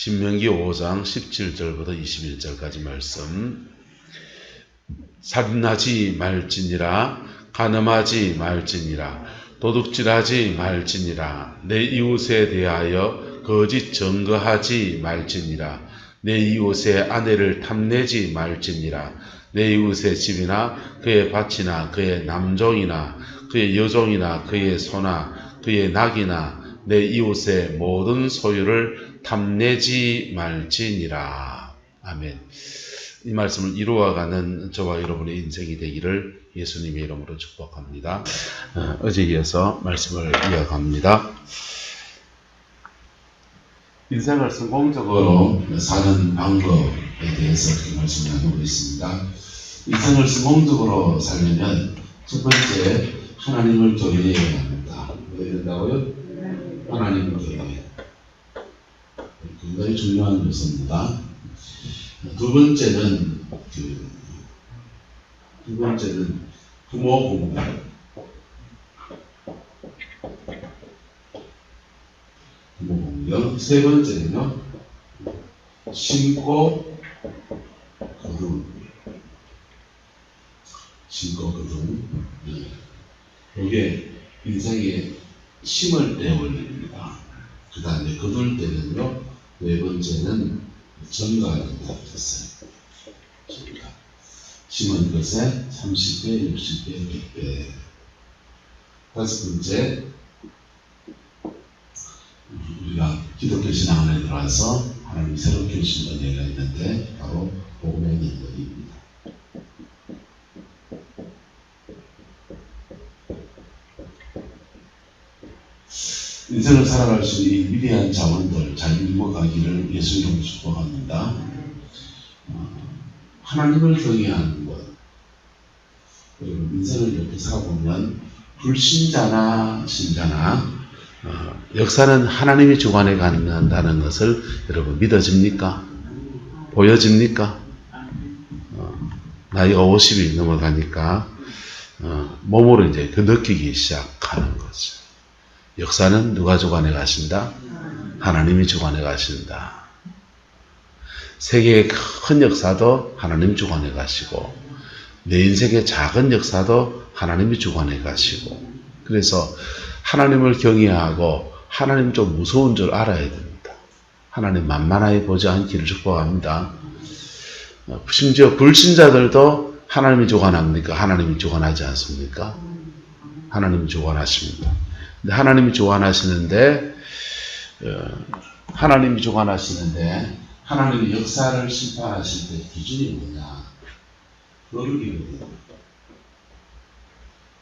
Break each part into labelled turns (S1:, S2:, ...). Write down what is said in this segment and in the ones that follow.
S1: 신명기 5장 17절부터 21절까지 말씀. 살인하지 말지니라, 간음하지 말지니라, 도둑질하지 말지니라, 내 이웃에 대하여 거짓 증거하지 말지니라, 내 이웃의 아내를 탐내지 말지니라, 내 이웃의 집이나 그의 밭이나 그의 남종이나 그의 여종이나 그의 소나 그의 낙이나 내 이웃의 모든 소유를 탐내지 말지니라. 아멘. 이 말씀을 이루어가는 저와 여러분의 인생이 되기를 예수님의 이름으로 축복합니다. 어제에 이어서 말씀을 이어갑니다. 인생을 성공적으로 사는 방법에 대해서 말씀을 나누고 있습니다. 인생을 성공적으로 살려면 첫 번째, 하나님을 경외해야 합니다. 왜 된다고요? 하나님을 경외해야 합니다. 굉장히 중요한 요소입니다. 두 번째는 부모 공경. 세 번째는요, 신고 거듭. 이게 인생에 심을 때 원리입니다. 그 다음에 거둘 때는요, 네 번째는 전가가 된다고 했어요. 전가. 심은 것에 30배, 60배, 100배. 다섯 번째, 우리가 기독교 신앙 안에 들어와서 하나님이 새롭게 주신 은혜가 있는데 바로 복음의 능력입니다. 인생을 살아갈 수 있는 이 위대한 자원들 잘 읽어가기를 예수 이름으로 축복합니다. 하나님을 경외하는 것. 그리고 인생을 이렇게 살아보면 불신자나 신자나 역사는 하나님이 주관해 간다는 것을 여러분 믿어집니까? 보여집니까? 나이가 50이 넘어가니까 몸으로 이제 그 느끼기 시작하는 거죠. 역사는 누가 주관해 가신다? 하나님이 주관해 가신다. 세계의 큰 역사도 하나님이 주관해 가시고 내 인생의 작은 역사도 하나님이 주관해 가시고, 그래서 하나님을 경외하고 하나님 좀 무서운 줄 알아야 됩니다. 하나님 만만하게 보지 않기를 축복합니다. 심지어 불신자들도 하나님이 주관합니까? 하나님이 주관하지 않습니까? 하나님이 주관하십니다. 근데 하나님이 주관하시는데 하나님이 역사를 심판하실 때 기준이 뭐냐? 거룩이거든요.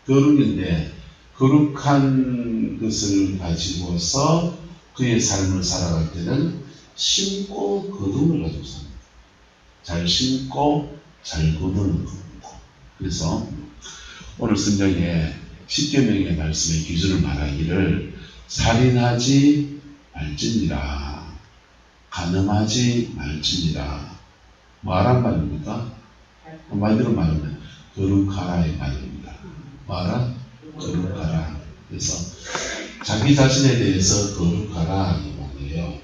S1: 거룩인데 거룩한 것을 가지고서 그의 삶을 살아갈 때는 심고 거둠을 가지고 삽니다. 잘 심고 잘 거두는 겁니다. 그래서 오늘 성경에 십계명의 말씀의 기준을 말하기를 살인하지 말지니라, 간음하지 말지니라. 뭐하란 말입니까? 한마디로 말하면 거룩하라의 말입니다. 뭐하라? 거룩하라. 그래서 자기 자신에 대해서 거룩하라 이 말이에요.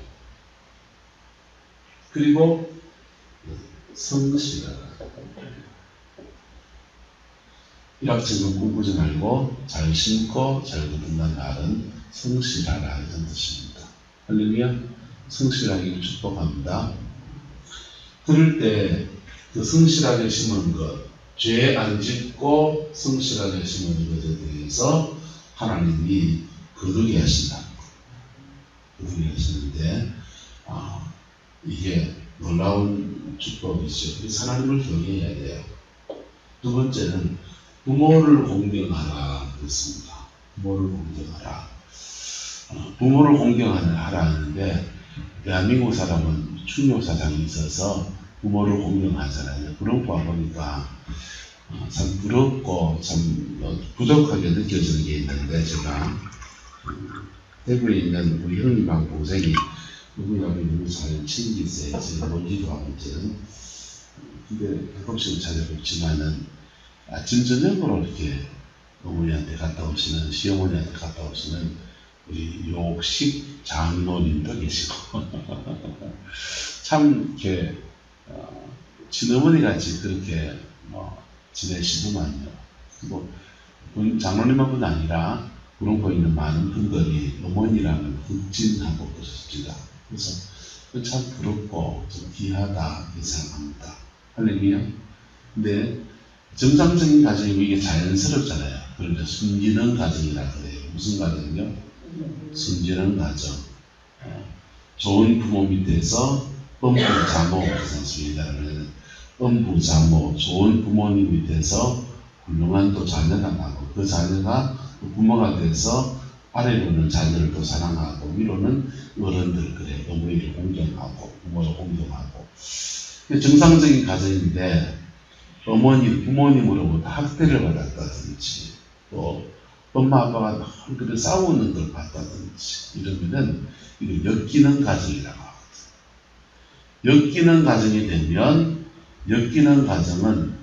S1: 그리고 성실하라. 일확천금 꿈꾸지 말고 잘 심고 잘 거둔다는 말은 성실하라 이런 뜻입니다. 할렐루야. 성실하기를 축복합니다. 그럴 때 그 성실하게 심은 것, 죄 안 짓고 성실하게 심은 것에 대해서 하나님이 거두게 하신다는 것. 거두게 하시는데 이게 놀라운 축복이죠. 그래서 하나님을 경외해야 돼요. 두 번째는 부모를 공경하라 그랬습니다. 부모를 공경하라. 부모를 공경하라 하는데 대한민국 사람은 충효사상이 있어서 부모를 공경하잖아요. 그런 거 보니까 참 부럽고 참 부족하게 느껴지는 게 있는데, 제가 대구에 있는 우리 형님하고 동생이 누구냐고 너무 잘 챙기세요. 제가 놀기도 하고 이제는. 근데 가끔씩은 찾아뵙지만은 아침 저녁으로 이렇게 어머니한테 갔다 오시는, 시어머니한테 갔다 오시는 우리 욕식 장로님도 계시고 참 이렇게 친어머니 같이 그렇게 지내시더만요. 그리고 장로님뿐 아니라 구롱포에 있는 많은 분들이 어머니라는 흑진하고 그러십니다. 그래서 참 부럽고 좀 귀하다 이렇게 생각합니다. 할렐루야. 근데 정상적인 가정이면 이게 자연스럽잖아요. 그러니까 순기능 가정이라 그래요. 무슨 가정이요? 순기능 가정. 좋은 부모 밑에서 엄부 자모 그렇습니다. 엄부 자모 좋은 부모님 밑에서 훌륭한 또 자녀가 나고 그 자녀가 부모가 돼서 아래로는 자녀를 또 사랑하고 위로는 어른들 그래 어머니를 공경하고 부모를 공경하고 정상적인 가정인데 어머니 부모님으로부터 학대를 받았다든지 또 엄마 아빠가 그렇게 싸우는 걸 봤다든지 이러면은 이거 엮이는 가정이라고 하거든. 엮이는 가정이 되면 엮이는 가정은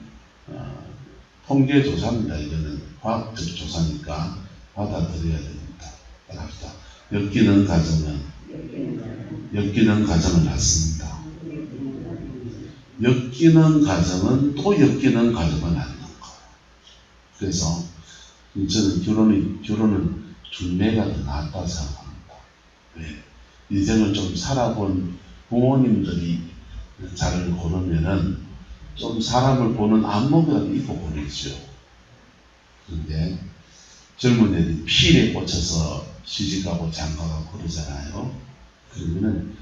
S1: 통계 조사입니다. 이거는 과학적 조사니까 받아들여야 됩니다. 따라합시다. 엮이는 가정은 낳습니다. 엮이는 가정은 또 엮이는 가정은 낳는 거예요. 그래서 저는 결혼은 중매가 더 낫다고 생각합니다. 왜? 인생을 좀 살아본 부모님들이 잘 고르면은 좀 사람을 보는 안목이라도 있고 보내죠. 그런데 젊은 애들이 필에 꽂혀서 시집가고 장가가고 그러잖아요. 그러면은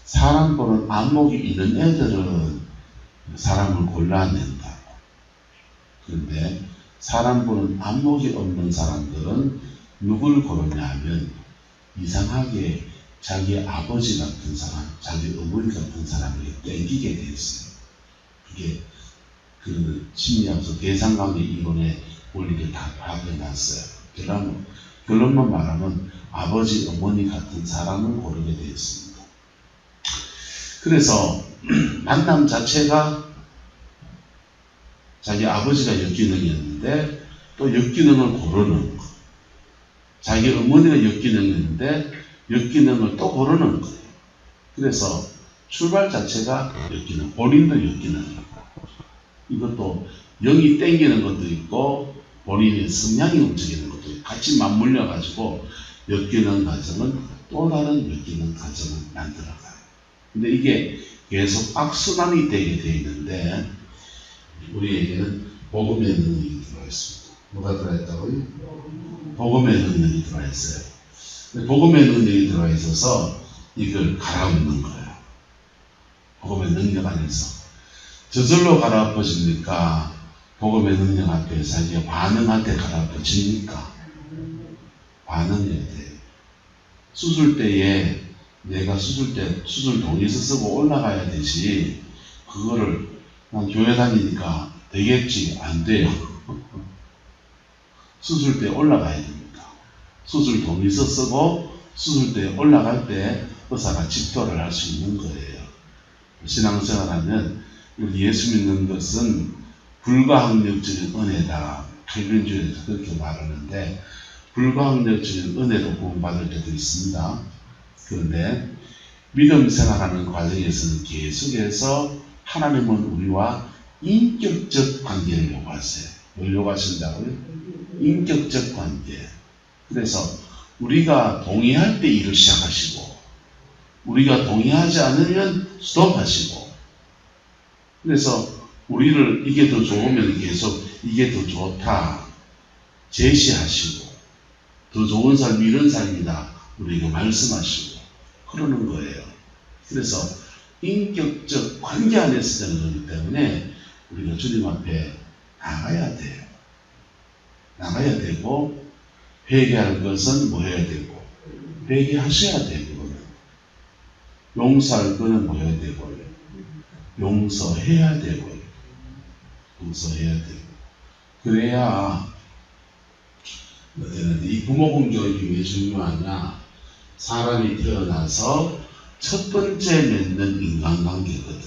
S1: 사람 보는 안목이 있는 애들은 사람을 골라낸다고. 그런데 사람 보는 안목이 없는 사람들은 누굴 고르냐 하면 이상하게 자기 아버지 같은 사람, 자기 어머니 같은 사람을 땡기게 돼 있어요. 그게 그 심리학에서 대상관계 이론의 원리를 다 파악해놨어요. 결론만 말하면 아버지, 어머니 같은 사람을 고르게 되어 있습니다. 그래서 만남 자체가 자기 아버지가 역기능이었는데 또 역기능을 고르는 거. 자기 어머니가 역기능이었는데 역기능을 또 고르는 거예요. 그래서 출발 자체가 역기능, 본인도 역기능이고 이것도 영이 땡기는 것도 있고 본인의 성향이 움직이는 것도 있고 같이 맞물려 가지고 역기능 가정은 또 다른 역기능 가정을 만들어가요. 근데 이게 계속 악순환이 되게 되어 있는데 우리에게는 복음의 능력이 들어와 있습니다. 뭐가 들어와 있다고요? 복음의 능력이 들어와 있어요. 복음의 능력이 들어와 있어서 이걸 갈아엎는 거예요. 복음의 능력 안에서. 저절로 갈아엎어집니까? 복음의 능력 앞에 자기가 반응할 때 갈아엎어집니까? 반응해야 돼요. 수술 때에 내가 수술 때 수술 동의서 쓰고 올라가야 되지 그거를 난 교회 다니니까 되겠지 안 돼요. 수술 때 올라가야 됩니다. 수술 동의서 쓰고 수술 때 올라갈 때 의사가 집도를 할 수 있는 거예요. 신앙생활하면 우리 예수 믿는 것은 불가항력적인 은혜다. 칼빈주의에서 그렇게 말하는데 불가항력적인 은혜로 구원받을 때도 있습니다. 그런데 믿음 생활하는 과정에서는 계속해서 하나님은 우리와 인격적 관계를 요구하세요. 뭘 요구하신다고요? 인격적 관계. 그래서 우리가 동의할 때 일을 시작하시고 우리가 동의하지 않으면 스톱하시고 그래서 우리를 이게 더 좋으면 계속 이게 더 좋다 제시하시고 더 좋은 삶이 이런 삶이다 우리에게 말씀하시고 그러는 거예요. 그래서 인격적 관계 안에서 되는 거기 때문에 우리가 주님 앞에 나가야 돼요. 나가야 되고 회개할 것은 뭐 해야 되고 회개하셔야 되고 용서할 것은 뭐 해야 되고 용서해야 되고 용서해야 되고 그래야 이 부모금 교육이 왜 중요하냐 사람이 태어나서 첫 번째 맺는 인간관계거든.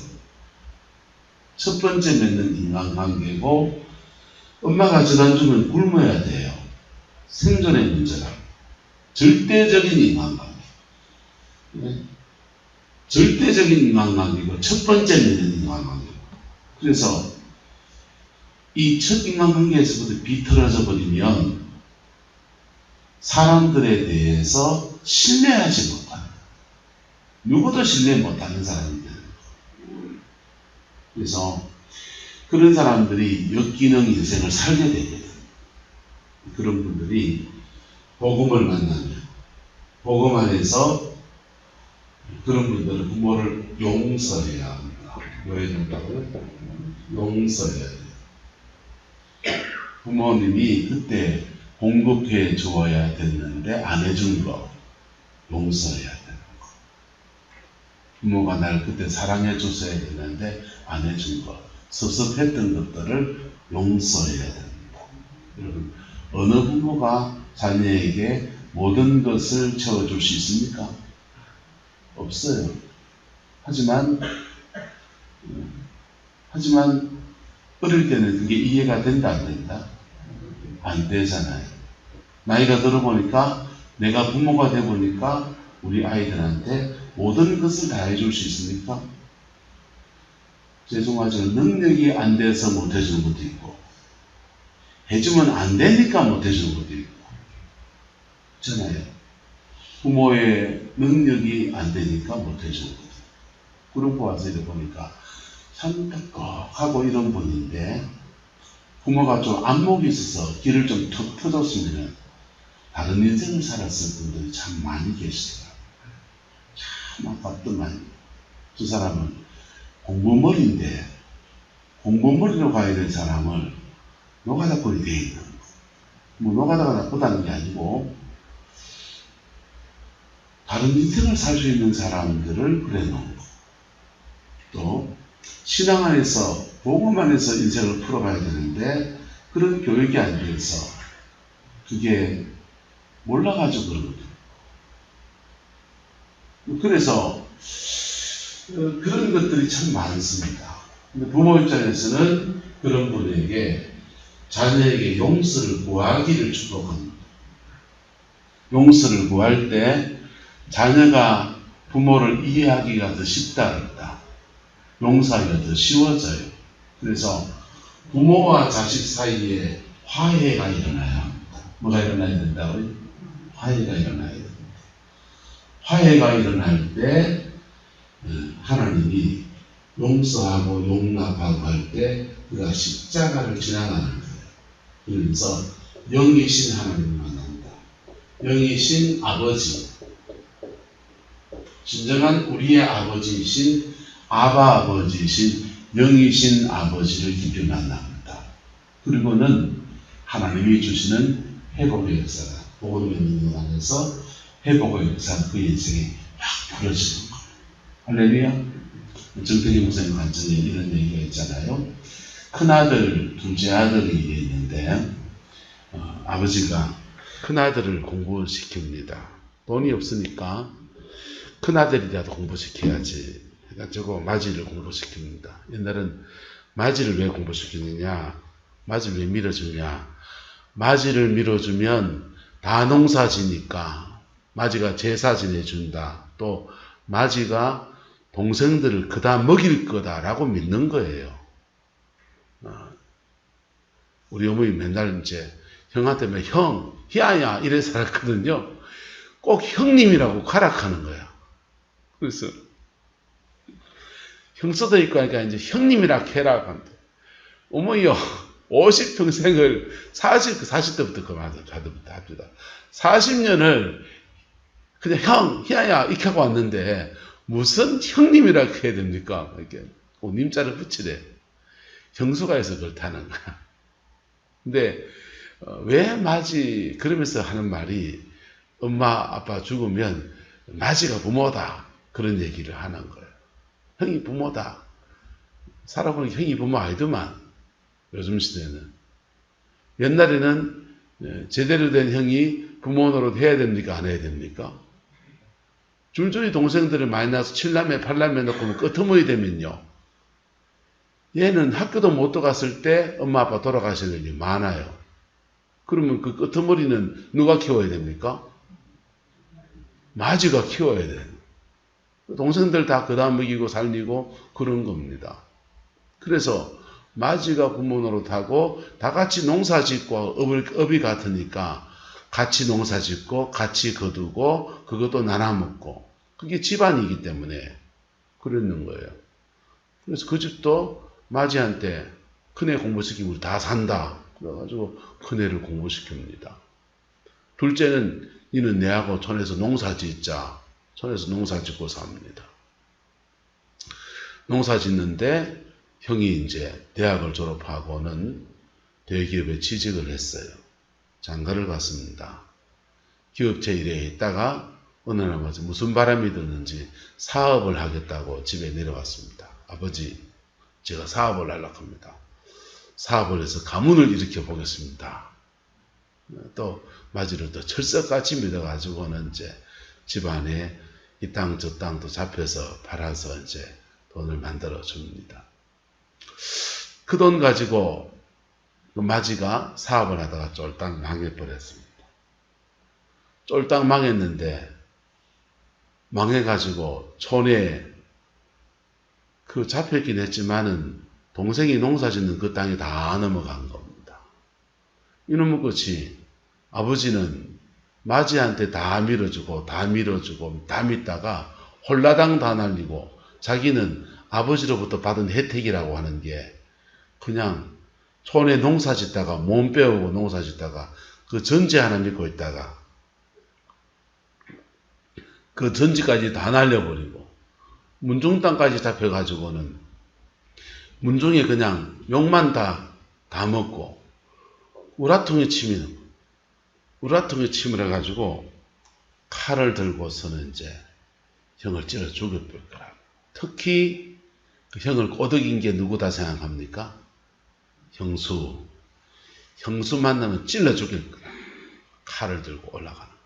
S1: 첫 번째 맺는 인간관계고 엄마가 젖안 주면 굶어야 돼요. 생존의 문제라. 절대적인 인간관계. 절대적인 인간관계고 첫 번째 맺는 인간관계고. 그래서 이 첫 인간관계에서부터 비틀어져 버리면 사람들에 대해서 신뢰하지 못하는, 누구도 신뢰 못하는 사람들. 그래서 그런 사람들이 역기능 인생을 살게 되거든. 그런 분들이 복음을 만나면, 복음 안에서 그런 분들은 부모를 용서해야 합니다. 왜 해야 된다고요? 용서해야 돼요. 부모님이 그때 공급해 주어야 됐는데 안 해준 거 용서해야 되는 거. 부모가 날 그때 사랑해 줬어야 됐는데 안 해준 거, 섭섭했던 것들을 용서해야 됩니다. 여러분, 어느 부모가 자녀에게 모든 것을 채워줄 수 있습니까? 없어요. 하지만 어릴 때는 그게 이해가 된다, 안 된다? 안 되잖아요. 나이가 들어보니까, 내가 부모가 되보니까 우리 아이들한테 모든 것을 다 해줄 수 있습니까? 죄송하지만 능력이 안 돼서 못 해주는 것도 있고, 해주면 안 되니까 못 해주는 것도 있고, 그렇잖아요. 부모의 능력이 안 되니까 못 해주는 것도 있고. 그런 거 와서 이렇게 보니까 참 똑똑하고 이런 분인데, 부모가 좀 안목이 있어서 길을 좀 툭 터줬으면 다른 인생을 살았을 분들이 참 많이 계시더라고요. 참 아팠더만, 두 사람은 공부머리인데, 공부머리로 가야 될 사람을 노가다꼴이 되어 있는 거. 뭐 노가다가 나쁘다는 게 아니고, 다른 인생을 살 수 있는 사람들을 그래 놓은 거. 또 신앙 안에서, 복음 안에서 인생을 풀어가야 되는데 그런 교육이 안 돼서 그게 몰라가지고 그러거든요. 그래서 그런 것들이 참 많습니다. 근데 부모 입장에서는 그런 분에게, 자녀에게 용서를 구하기를 축복합니다. 용서를 구할 때 자녀가 부모를 이해하기가 더 쉽다 그랬다. 용서하기가 더 쉬워져요. 그래서 부모와 자식 사이에 화해가 일어나야 합니다. 뭐가 일어나야 된다고요? 화해가 일어나야 됩니다. 화해가 일어날 때 하나님이 용서하고 용납하고 할 때 그가 십자가를 지나가는 거예요. 그래서 영이신 하나님을 만난다. 영이신 아버지, 진정한 우리의 아버지이신 아바 아버지이신 영이신 아버지를 깊이 만납니다. 그리고는 하나님이 주시는 회복의 역사가, 복음 있는 안에서 회복의 역사가 그 인생에 막 벌어지는 거예요. 할렐루야. 정태기 목사님 관점에 이런 얘기가 있잖아요. 큰아들, 둘째 아들이 있는데 아버지가 큰아들을 공부시킵니다. 돈이 없으니까 큰아들이라도 공부시켜야지 해가지고 마지를 공부시킵니다. 옛날은 마지를 왜 공부시키느냐, 마지를 왜 밀어주냐, 마지를 밀어주면 다 농사 지니까 마지가 제사 지내준다, 또 마지가 동생들을 그다 먹일 거다라고 믿는 거예요. 우리 어머니 맨날 이제 형한테 형, 희아야 이래 살았거든요. 꼭 형님이라고 가락하는 거야. 그래서 형수도 있고 하니까 이제 형님이라 해라 한다. 어머니요, 50평생을 40대부터 합니다. 40년을 그냥 형, 희아야 이렇게 하고 왔는데 무슨 형님이라 해야 됩니까? 이렇게 님자를 붙이래. 형수가 해서 그렇다는 거야. 근데 왜 마지 그러면서 하는 말이, 엄마 아빠 죽으면 마지가 부모다 그런 얘기를 하는 거예요. 형이 부모다. 살아보니 형이 부모 아니더만. 요즘 시대는. 옛날에는 제대로 된 형이 부모 노릇 해야 됩니까? 안 해야 됩니까? 줄줄이 동생들을 많이 낳아서 7남매 8남매 놓고 끄트머리 되면요, 얘는 학교도 못 들어갔을 때 엄마 아빠 돌아가실 일이 많아요. 그러면 그 끄트머리는 누가 키워야 됩니까? 마지가 키워야 돼요. 동생들 다 그다 먹이고 살리고 그런 겁니다. 그래서 마지가 부모 노릇하고 다 같이 농사 짓고 업이 같으니까 같이 농사 짓고 같이 거두고 그것도 나눠 먹고 그게 집안이기 때문에 그랬는 거예요. 그래서 그 집도 마지한테 큰애 공부시키면 우리 다 산다. 그래가지고 큰애를 공부시킵니다. 둘째는 니는 내하고 촌에서 농사 짓자. 촌에서 농사 짓고 삽니다. 농사 짓는데 형이 이제 대학을 졸업하고는 대기업에 취직을 했어요. 장가를 갔습니다. 기업체 일에 있다가 어느 날 무슨 바람이 드는지 사업을 하겠다고 집에 내려왔습니다. 아버지, 제가 사업을 하려고 합니다. 사업을 해서 가문을 일으켜 보겠습니다. 또 마지를 또 철석같이 믿어가지고는 이제 집안에 이 땅 저 땅도 잡혀서 팔아서 이제 돈을 만들어 줍니다. 그 돈 가지고 마지가 사업을 하다가 쫄딱 망해버렸습니다. 쫄딱 망했는데 망해가지고 촌에 그 잡혔긴 했지만은 동생이 농사 짓는 그 땅이 다 넘어간 겁니다. 이놈의 끝이 아버지는 마지한테 다 밀어주고 다 믿다가 홀라당 다 날리고 자기는 아버지로부터 받은 혜택이라고 하는 게 그냥 촌에 농사 짓다가 몸 빼오고 농사 짓다가 그 전지 하나 믿고 있다가 그 전지까지 다 날려버리고 문종 땅까지 잡혀가지고는 문종에 그냥 욕만 다 먹고 우라통에 침을 해가지고 칼을 들고서는 이제 형을 찔러 죽여버릴 거라고. 특히 그 형을 꼬드긴 게 누구다 생각합니까? 형수 만나면 찔러 죽일 거야. 칼을 들고 올라가는 거.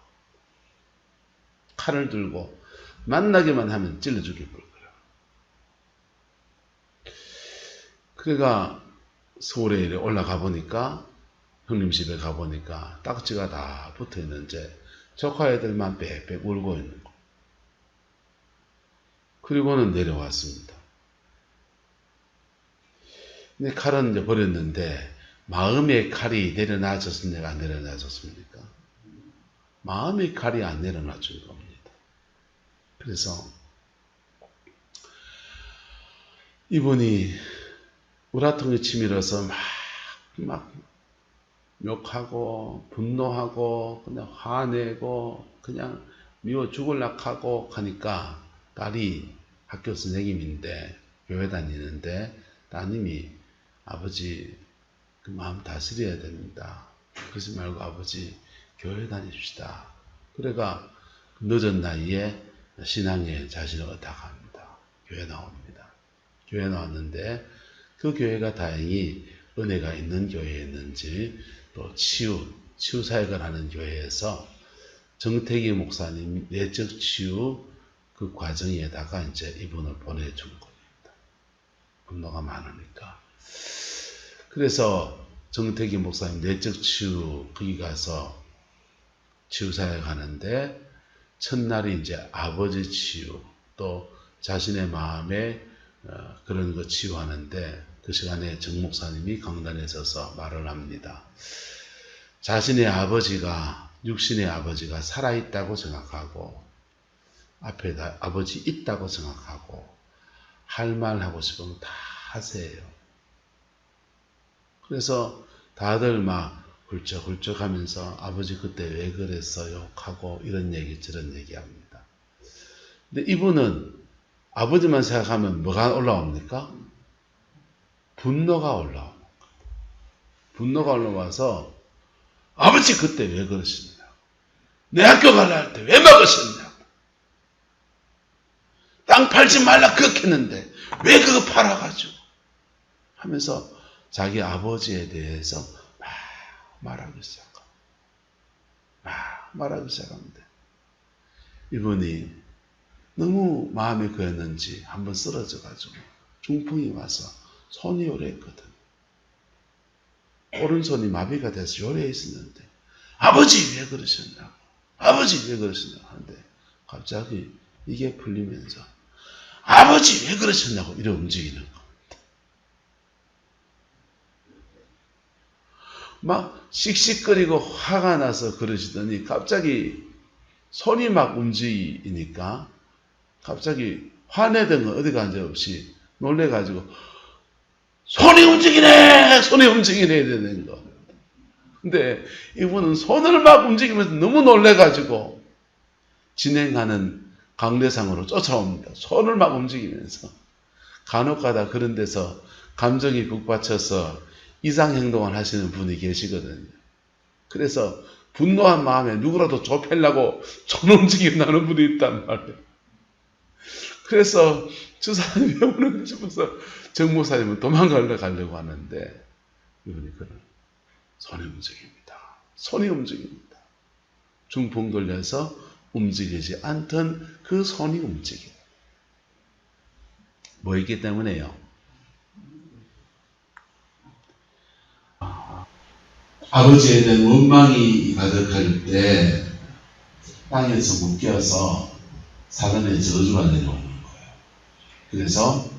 S1: 칼을 들고 만나기만 하면 찔러 죽일 거야. 그러니까 서울에 올라가 보니까 형님 집에 가보니까 딱지가 다 붙어있는데 조카 애들만 빽빽 울고 있는 거. 그리고는 내려왔습니다. 근데 칼은 이제 버렸는데 마음의 칼이 내려놔졌습니까? 안 내려놔졌습니까? 마음의 칼이 안 내려놔준 겁니다. 그래서 이분이 우라통에 치밀어서 막 욕하고 분노하고 그냥 화내고 그냥 미워 죽을라 하고 하니까 딸이 학교 선생님인데 교회 다니는데 따님이 아버지 그 마음 다스려야 됩니다. 그러지 말고 아버지 교회 다닙시다. 그래가 늦은 나이에 신앙에 자신을 얻어갑니다. 교회 나옵니다. 교회 나왔는데 그 교회가 다행히 은혜가 있는 교회였는지 또 치유 사역을 하는 교회에서 정태기 목사님 내적 치유 그 과정에다가 이제 이분을 보내준 겁니다. 분노가 많으니까. 그래서 정태기 목사님 내적 치유 거기 가서 치유 사역 하는데 첫날이 이제 아버지 치유 또 자신의 마음에 그런 거 치유하는데 그 시간에 정 목사님이 강단에 서서 말을 합니다. 자신의 아버지가 육신의 아버지가 살아있다고 생각하고 앞에다 아버지 있다고 생각하고 할 말 하고 싶으면 다 하세요. 그래서 다들 막 훌쩍훌쩍 하면서 아버지 그때 왜 그랬어요? 하고 이런 얘기 저런 얘기 합니다. 근데 이분은 아버지만 생각하면 뭐가 올라옵니까? 분노가 올라옵니다. 분노가 올라와서 아버지 그때 왜 그러시냐고. 내 학교 가려 할 때 왜 막으셨냐고. 땅 팔지 말라 그렇겠는데 왜 그거 팔아가지고 하면서 자기 아버지에 대해서 막 말하기 시작합니다. 막 말하기 시작합니다. 이분이 너무 마음에 그었는지 한번 쓰러져가지고 중풍이 와서 손이 요래했거든. 오른손이 마비가 돼서 요래 있었는데 아버지 왜 그러셨냐고. 아버지 왜 그러셨냐고 하는데 갑자기 이게 풀리면서 아버지 왜 그러셨냐고 이래 움직이는 겁니다. 막 씩씩거리고 화가 나서 그러시더니 갑자기 손이 막 움직이니까 갑자기 화내던 거 어디 간지 없이 놀래가지고 손이 움직이네 되는 거. 근데 이분은 손을 막 움직이면서 너무 놀래가지고 진행하는 강대상으로 쫓아옵니다. 손을 막 움직이면서. 간혹가다 그런 데서 감정이 북받쳐서 이상행동을 하시는 분이 계시거든요. 그래서 분노한 마음에 누구라도 좁히려고 손 움직임 나는 분이 있단 말이에요. 그래서 저 사람이 왜 오는 싶어서 정모사님은 도망가려고 하는데 이분이 그런 손이 움직입니다. 손이 움직입니다. 중풍 걸려서 움직이지 않던 그 손이 움직입니다. 뭐였기 때문에요? 아버지에 대한 원망이 가득할 때 땅에서 묶여서 사단의 저주가 내려오는 거예요. 그래서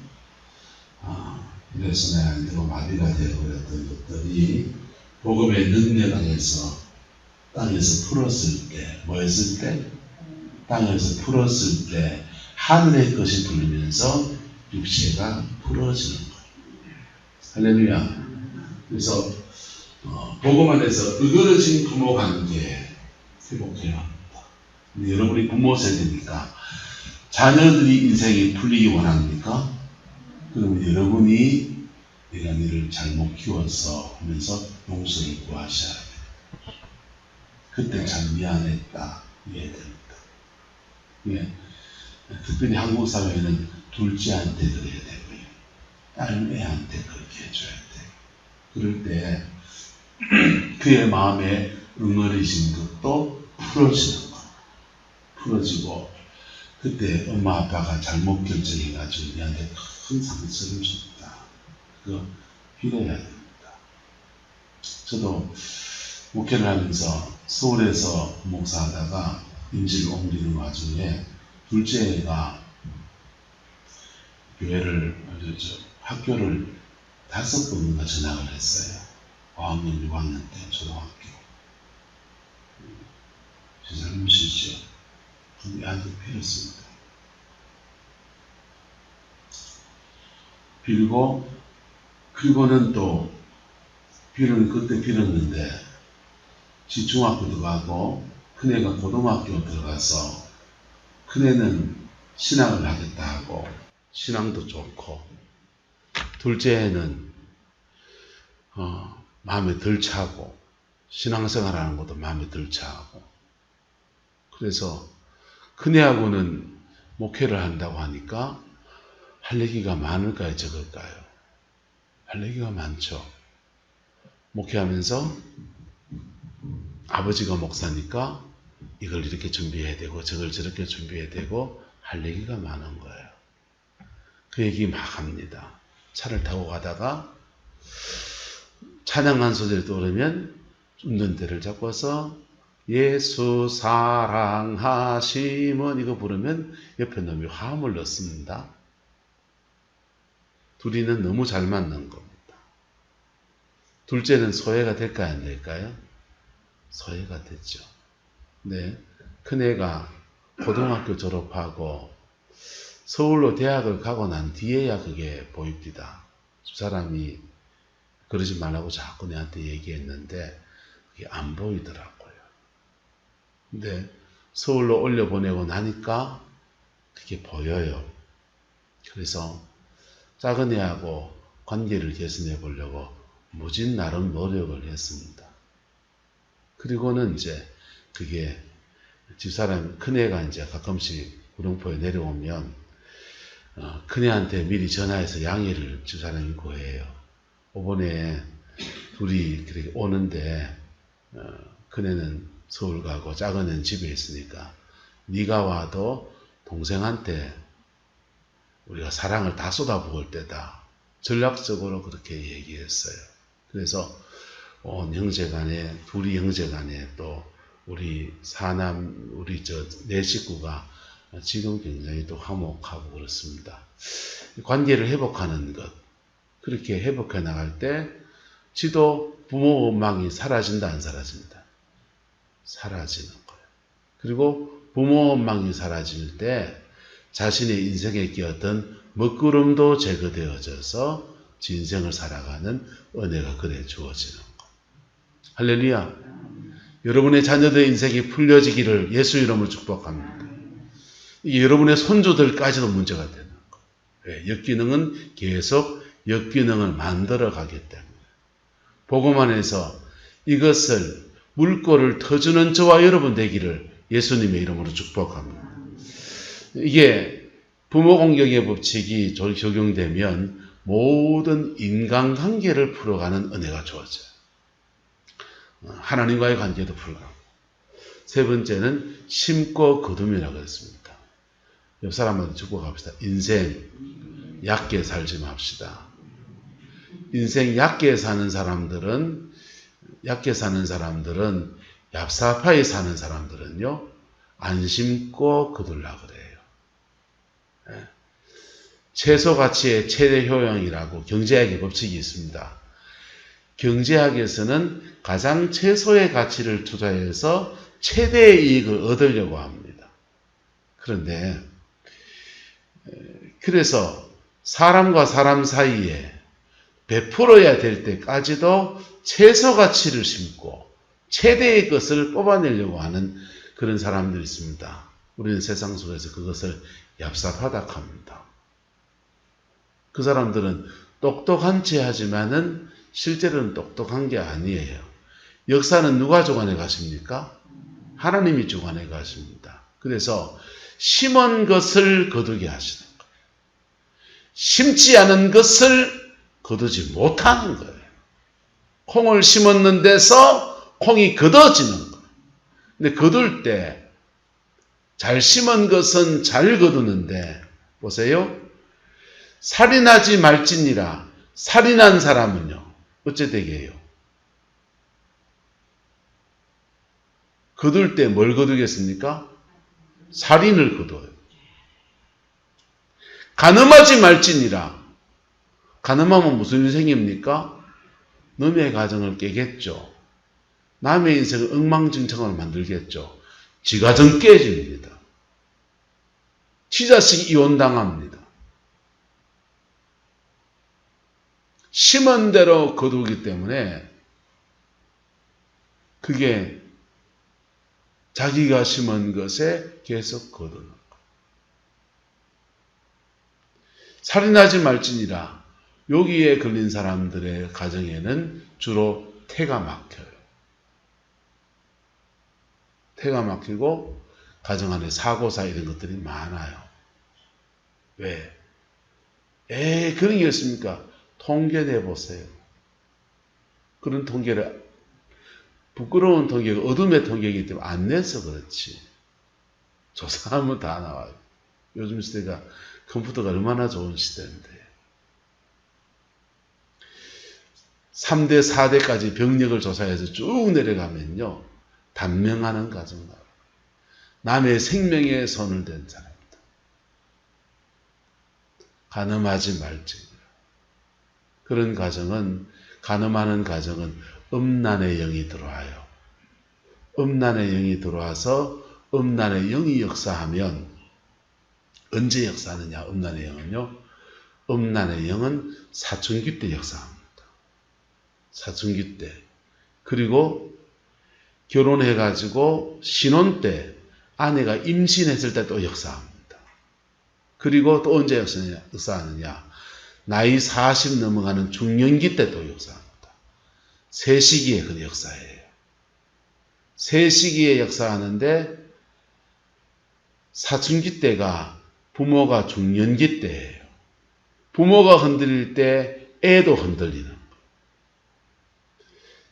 S1: 이래서 내가 안 되고 마비가 되어버렸던 것들이 복음의 능력 안에서 땅에서 풀었을 때, 뭐였을 때? 땅에서 풀었을 때 하늘의 것이 불리면서 육체가 풀어지는 거예요. 할렐루야. 그래서 복음 안에서 으그러진 부모 관계 회복해야 합니다. 근데 여러분이 부모 세대니까 자녀들이 인생이 풀리기 원합니까? 그러면 여러분이 내가 너를 잘못 키웠어 하면서 용서를 구하셔야 돼요. 그때 참 미안했다 이해됩니다. 예. 특별히 한국 사회는 둘째한테 그래야 되고요. 딸애한테 그렇게 해줘야 돼요. 그럴 때 그의 마음에 응어리신 것도 풀어지는 거예요. 풀어지고 그때 엄마 아빠가 잘못 결정해가지고 우리한테 큰 상처를 줬다. 그거 빌어야 됩니다. 저도 목회를 하면서 서울에서 목사하다가 임직을 옮기는 와중에 둘째가 학교를 5번인가 전학을 했어요. 5학년, 6학년 때 초등학교. 제 잘못이죠. 근데 아주 빌었습니다. 빌고 그리고는 또 그때 빌었는데 지 중학교도 가고 큰애가 고등학교 들어가서 큰애는 신앙을 하겠다 하고 신앙도 좋고 둘째는 마음에 덜 차고 신앙생활하는 것도 마음에 덜 차고 그래서 큰애하고는 목회를 한다고 하니까 할 얘기가 많을까요 적을까요? 할 얘기가 많죠. 목회하면서 아버지가 목사니까 이걸 이렇게 준비해야 되고 저걸 저렇게 준비해야 되고 할 얘기가 많은 거예요. 그 얘기 막 합니다. 차를 타고 가다가 찬양한 소리를 떠오르면 운전대를 잡고서 예수 사랑하심은 이거 부르면 옆에 놈이 화음을 넣습니다. 둘이는 너무 잘 맞는 겁니다. 둘째는 소외가 될까요? 안 될까요? 소외가 됐죠. 네, 큰애가 고등학교 졸업하고 서울로 대학을 가고 난 뒤에야 그게 보입니다. 두 사람이 그러지 말라고 자꾸 내한테 얘기했는데 그게 안 보이더라고요. 근데 서울로 올려보내고 나니까 그게 보여요. 그래서 작은 애하고 관계를 개선해 보려고 무진 나름 노력을 했습니다. 그리고는 이제 그게 집사람 큰애가 이제 가끔씩 구룡포에 내려오면 큰애한테 미리 전화해서 양해를 집사람이 구해요. 이번에 둘이 그렇게 오는데 큰애는 서울 가고 작은 애는 집에 있으니까 네가 와도 동생한테 우리가 사랑을 다 쏟아부을 때다. 전략적으로 그렇게 얘기했어요. 그래서 형제간에 둘이 형제간에 또 우리 사남 우리 네 식구가 지금 굉장히 또 화목하고 그렇습니다. 관계를 회복하는 것, 그렇게 회복해 나갈 때 지도 부모 원망이 사라진다, 안 사라집니다. 사라지는 거예요. 그리고 부모 원망이 사라질 때 자신의 인생에 끼었던 먹구름도 제거되어져서 진생을 살아가는 은혜가 그래 주어지는 것. 할렐루야. 여러분의 자녀들의 인생이 풀려지기를 예수 이름으로 축복합니다. 이게 여러분의 손주들까지도 문제가 되는 것. 왜? 역기능은 계속 역기능을 만들어 가기 때문에. 복음 안에서 이것을 물꼬를 터주는 저와 여러분 되기를 예수님의 이름으로 축복합니다. 이게 부모 공경의 법칙이 적용되면 모든 인간관계를 풀어가는 은혜가 주어져요. 하나님과의 관계도 풀어가고. 세 번째는 심고 거둠이라고 했습니다. 옆 사람한테 축복합시다. 인생 얕게 살지 맙시다. 인생 얕게 사는 사람들은 얍삽하게 사는 사람들은요, 안 심고 거둘라 그래요. 최소 가치의 최대 효용이라고 경제학의 법칙이 있습니다. 경제학에서는 가장 최소의 가치를 투자해서 최대의 이익을 얻으려고 합니다. 그래서 사람과 사람 사이에 베풀어야 될 때까지도 최소 가치를 심고 최대의 것을 뽑아내려고 하는 그런 사람들이 있습니다. 우리는 세상 속에서 그것을 얍삽하다 합니다. 그 사람들은 똑똑한 체 하지만은 실제로는 똑똑한 게 아니에요. 역사는 누가 주관해 가십니까? 하나님이 주관해 가십니다. 그래서 심은 것을 거두게 하시는 거예요. 심지 않은 것을 거두지 못하는 거예요. 콩을 심었는 데서 콩이 거둬지는 거예요. 근데 거둘 때 잘 심은 것은 잘 거두는데 보세요. 살인하지 말지니라. 살인한 사람은요. 어째 되게 해요? 거둘 때 뭘 거두겠습니까? 살인을 거둬요. 간음하지 말지니라. 간음하면 무슨 일이 생깁니까? 남의 가정을 깨겠죠. 남의 인생을 엉망진창으로 만들겠죠. 지 가정 깨집니다. 지 자식 이혼당합니다. 심은 대로 거두기 때문에 그게 자기가 심은 것에 계속 거두는 거예요. 살인하지 말지니라. 여기에 걸린 사람들의 가정에는 주로 태가 막혀요. 태가 막히고 가정 안에 사고사 이런 것들이 많아요. 왜? 그런 게 있습니까? 통계내 보세요. 그런 통계를 부끄러운 통계가 어둠의 통계이기 때문에 안 내서 그렇지. 조사하면 다 나와요. 요즘 시대가 컴퓨터가 얼마나 좋은 시대인데. 3대, 4대까지 병력을 조사해서 쭉 내려가면요. 단명하는 가정 나와요. 남의 생명에 손을 댄 사람이다. 간음하지 말지. 그런 가정은, 간음하는 가정은 음란의 영이 들어와요. 음란의 영이 들어와서 음란의 영이 역사하면 언제 역사하느냐? 음란의 영은요. 음란의 영은 사춘기 때 역사합니다. 사춘기 때. 그리고 결혼해가지고 신혼 때 아내가 임신했을 때 또 역사합니다. 그리고 또 언제 역사하느냐? 나이 40 넘어가는 중년기 때 또 역사합니다. 세 시기에 그 역사예요. 세 시기에 역사하는데 사춘기 때가 부모가 중년기 때예요. 부모가 흔들릴 때 애도 흔들리는 거예요.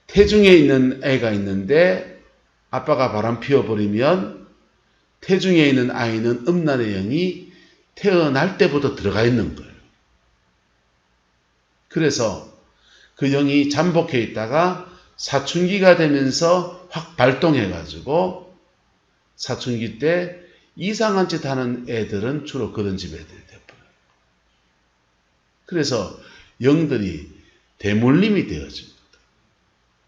S1: 태중에 있는 애가 있는데 아빠가 바람 피워버리면 태중에 있는 아이는 음란의 영이 태어날 때부터 들어가 있는 거예요. 그래서 그 영이 잠복해 있다가 사춘기가 되면서 확 발동해가지고 사춘기 때 이상한 짓 하는 애들은 주로 그런 집 애들이 되어버려요. 그래서 영들이 대물림이 되어집니다.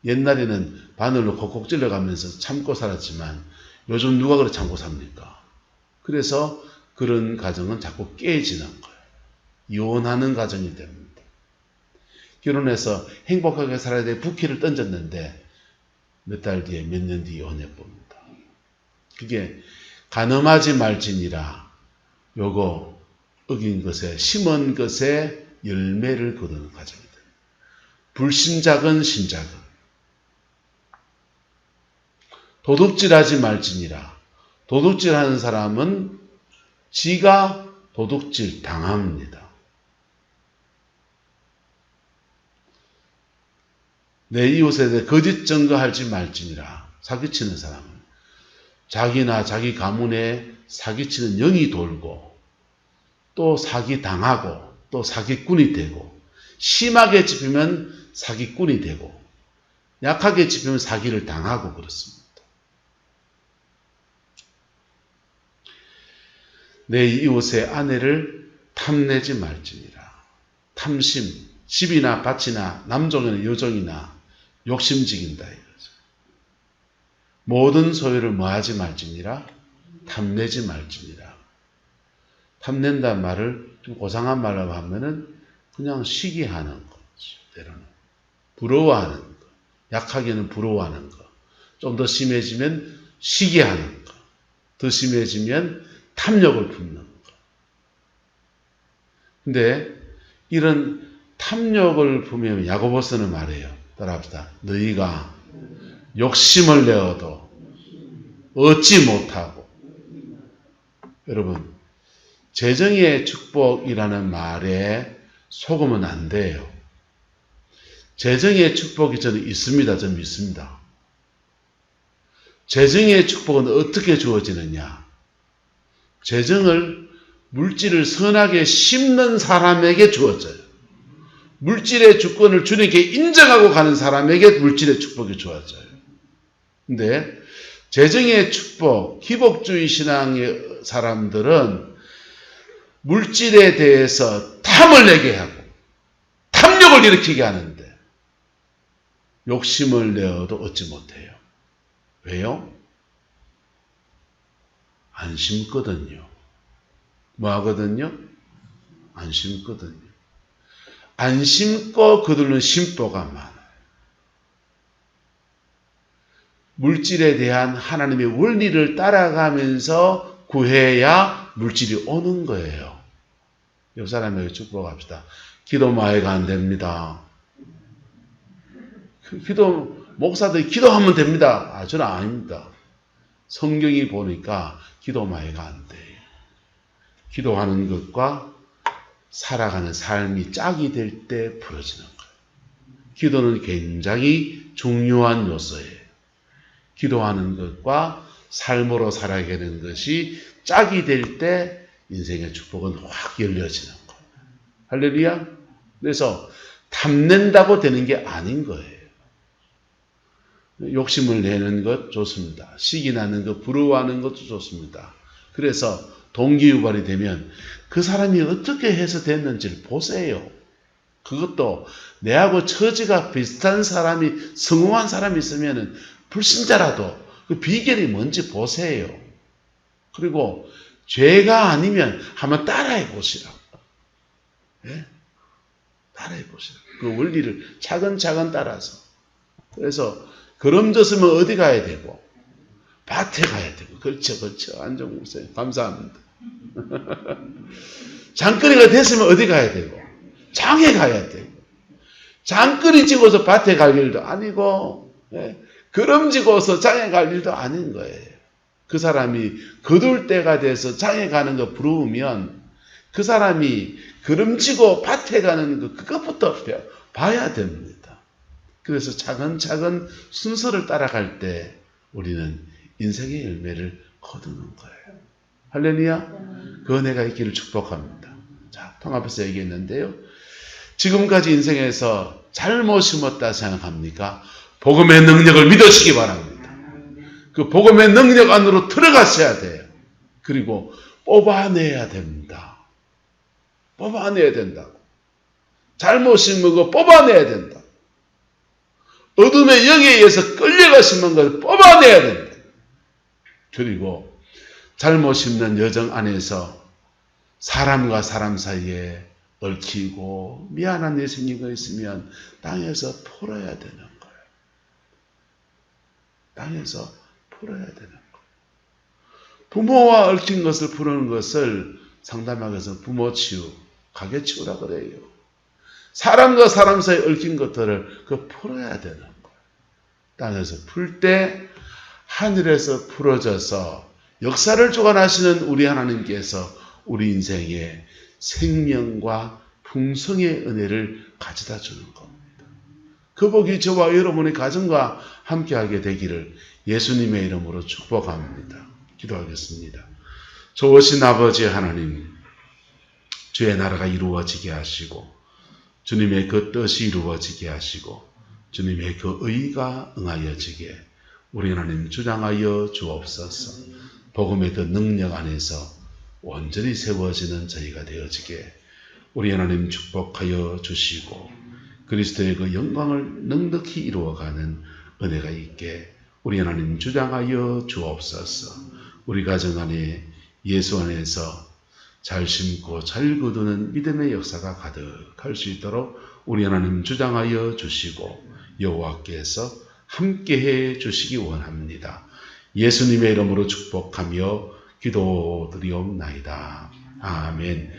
S1: 옛날에는 바늘로 콕콕 찔러가면서 참고 살았지만 요즘 누가 그렇게 참고 삽니까? 그래서 그런 가정은 자꾸 깨지는 거예요. 이혼하는 가정이 됩니다. 결혼해서 행복하게 살아야 될 부키를 던졌는데 몇 달 뒤에 몇 년 뒤에 이혼해 봅니다. 그게 간음하지 말지니라 요거 어긴 것에 심은 것에 열매를 거두는 가정이 됩니다. 불신작은 신작은 도둑질하지 말지니라 도둑질하는 사람은 지가 도둑질 당합니다. 내 이웃에 대해 거짓 증거하지 말지니라 사기치는 사람은 자기나 자기 가문에 사기치는 영이 돌고 또 사기당하고 또 사기꾼이 되고 심하게 짚으면 사기꾼이 되고 약하게 짚으면 사기를 당하고 그렇습니다. 내 이웃의 아내를 탐내지 말지니라. 탐심, 집이나 밭이나 남종이나 여종이나 욕심지긴다 이거죠. 모든 소유를 뭐하지 말지니라. 탐내지 말지니라. 탐낸다는 말을 좀 고상한 말로 하면은 그냥 시기하는 거죠. 때로는 부러워하는 거, 약하게는 부러워하는 거, 좀 더 심해지면 시기하는 거, 더 심해지면 탐욕을 품는 거. 근데 이런 탐욕을 품으면 야고보서는 말해요. 따라합시다. 너희가 욕심을 내어도 얻지 못하고. 여러분, 재정의 축복이라는 말에 속으면 안 돼요. 재정의 축복이 저는 있습니다. 저는 믿습니다. 재정의 축복은 어떻게 주어지느냐? 재정을 물질을 선하게 심는 사람에게 주어져요. 물질의 주권을 주님께 인정하고 가는 사람에게 물질의 축복이 주어져요. 근데 재정의 축복, 기복주의 신앙의 사람들은 물질에 대해서 탐을 내게 하고 탐욕을 일으키게 하는데 욕심을 내어도 얻지 못해요. 왜요? 안 심거든요. 뭐 하거든요? 안 심거든요. 안 심고 거두는 심보가 많아요. 물질에 대한 하나님의 원리를 따라가면서 구해야 물질이 오는 거예요. 옆 사람에게 축복합시다. 기도 마이가 안 됩니다. 목사들이 기도하면 됩니다. 아, 저는 아닙니다. 성경이 보니까 기도 마이가 안 돼요. 기도하는 것과 살아가는 삶이 짝이 될 때 부러지는 거예요. 기도는 굉장히 중요한 요소예요. 기도하는 것과 삶으로 살아가는 것이 짝이 될 때 인생의 축복은 확 열려지는 거예요. 할렐루야. 그래서 탐낸다고 되는 게 아닌 거예요. 욕심을 내는 것 좋습니다. 시기 나는 것, 부러워하는 것도 좋습니다. 그래서 동기유발이 되면 그 사람이 어떻게 해서 됐는지를 보세요. 그것도 내하고 처지가 비슷한 사람이, 성공한 사람이 있으면 불신자라도 그 비결이 뭔지 보세요. 그리고 죄가 아니면 한번 따라해 보시라고. 예? 따라해 보시라고. 그 원리를 차근차근 따라서. 그래서 걸음졌으면 어디 가야 되고, 밭에 가야 되고. 그렇죠. 안정 목사님 감사합니다. 장거리가 됐으면 어디 가야 되고, 장에 가야 되고. 장거리 지고서 밭에 갈 일도 아니고, 예? 걸음지고서 장에 갈 일도 아닌 거예요. 그 사람이 거둘 때가 돼서 장에 가는 거 부러우면 그 사람이 걸음지고 밭에 가는 거 그것부터 봐야 됩니다. 그래서 차근차근 순서를 따라갈 때 우리는 인생의 열매를 거두는 거예요. 할렐루야. 그 은혜가 있기를 축복합니다. 자, 통합해서 얘기했는데요. 지금까지 인생에서 잘못 심었다 생각합니까? 복음의 능력을 믿으시기 바랍니다. 그 복음의 능력 안으로 들어가셔야 돼요. 그리고 뽑아내야 된다. 뽑아내야 된다고. 잘못 심은 거 뽑아내야 된다. 어둠의 영에 의해서 끌려가 심은 것을 뽑아내야 된다. 그리고 잘못 심는 여정 안에서 사람과 사람 사이에 얽히고 미안한 일 생긴 거 있으면 땅에서 풀어야 되는 거예요. 땅에서 풀어야 되는 거예요. 부모와 얽힌 것을 푸는 것을 상담하기 위해서 부모 치유, 가게 치유라 그래요. 사람과 사람 사이에 얽힌 것들을 풀어야 되는 거예요. 땅에서 풀 때 하늘에서 풀어져서 역사를 주관하시는 우리 하나님께서 우리 인생에 생명과 풍성의 은혜를 가져다 주는 겁니다. 그 복이 저와 여러분의 가정과 함께하게 되기를 예수님의 이름으로 축복합니다. 기도하겠습니다. 좋으신 아버지 하나님, 주의 나라가 이루어지게 하시고 주님의 그 뜻이 이루어지게 하시고 주님의 그 의가 응하여지게 우리 하나님 주장하여 주옵소서. 복음의 그 능력 안에서 온전히 세워지는 저희가 되어지게 우리 하나님 축복하여 주시고 그리스도의 그 영광을 넉넉히 이루어가는 은혜가 있게 우리 하나님 주장하여 주옵소서. 우리 가정 안에 예수 안에서 잘 심고 잘 거두는 믿음의 역사가 가득할 수 있도록 우리 하나님 주장하여 주시고 여호와께서 함께해 주시기 원합니다. 예수님의 이름으로 축복하며 기도드리옵나이다. 아멘.